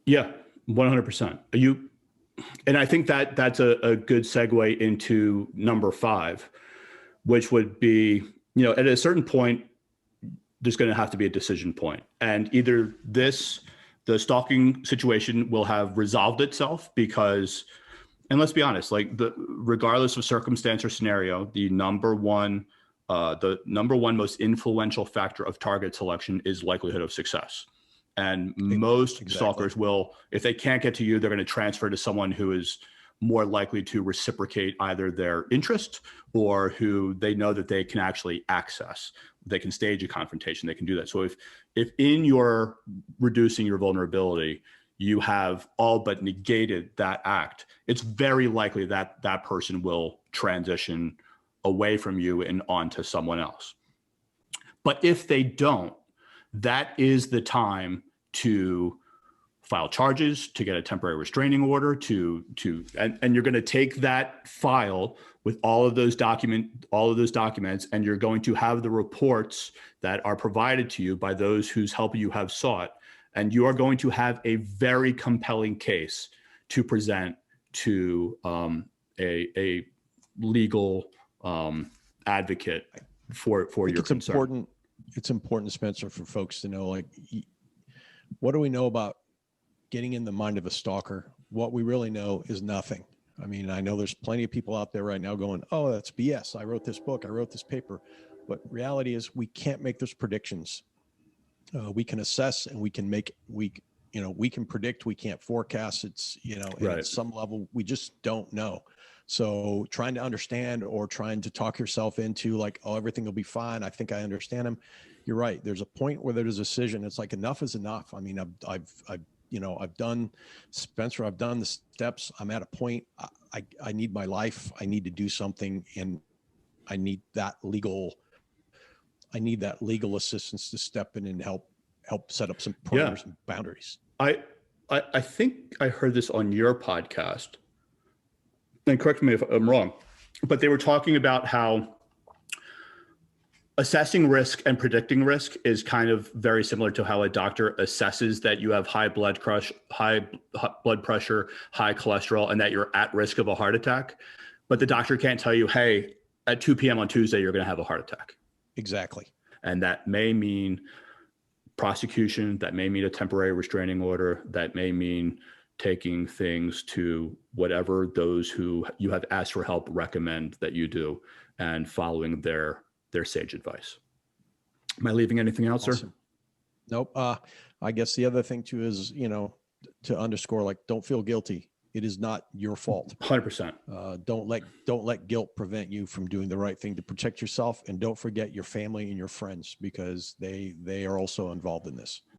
Yeah, 100%. And I think that that's a good segue into number five, which would be, at a certain point, there's going to have to be a decision point. And either the stalking situation will have resolved itself because, and let's be honest, like regardless of circumstance or scenario, the number one most influential factor of target selection is likelihood of success. And most stalkers will, if they can't get to you, they're going to transfer to someone who is more likely to reciprocate either their interest or who they know that they can actually access. They can stage a confrontation. They can do that. So if in your reducing your vulnerability, you have all but negated that act, it's very likely that that person will transition away from you and onto someone else. But if they don't, that is the time to file charges, to get a temporary restraining order, and you're going to take that file with all of those documents, and you're going to have the reports that are provided to you by those whose help you have sought, and you are going to have a very compelling case to present to a legal advocate for your concern. It's important, Spencer, for folks to know, like, what do we know about getting in the mind of a stalker? What we really know is nothing. I mean, I know there's plenty of people out there right now going, oh, that's BS. I wrote this book. I wrote this paper. But reality is we can't make those predictions. We can assess and we can predict. We can't forecast. It's, right. At some level, we just don't know. So trying to understand or trying to talk yourself into like, oh, everything will be fine. I think I understand him. You're right. There's a point where there's a decision. It's like, enough is enough. I mean, I've done, Spencer, I've done the steps. I'm at a point. I need my life. I need to do something, and I need that legal assistance to step in and help set up some parameters and boundaries. I think I heard this on your podcast, and correct me if I'm wrong, but they were talking about how assessing risk and predicting risk is kind of very similar to how a doctor assesses that you have high blood pressure, high cholesterol, and that you're at risk of a heart attack. But the doctor can't tell you, hey, at 2 p.m. on Tuesday, you're going to have a heart attack. Exactly. And that may mean prosecution, that may mean a temporary restraining order, that may mean taking things to whatever those who you have asked for help recommend that you do, and following their sage advice. Am I leaving anything else, Awesome. Sir? Nope. I guess the other thing too is, to underscore, like, don't feel guilty. It is not your fault. 100%. Don't let guilt prevent you from doing the right thing to protect yourself. And don't forget your family and your friends, because they are also involved in this.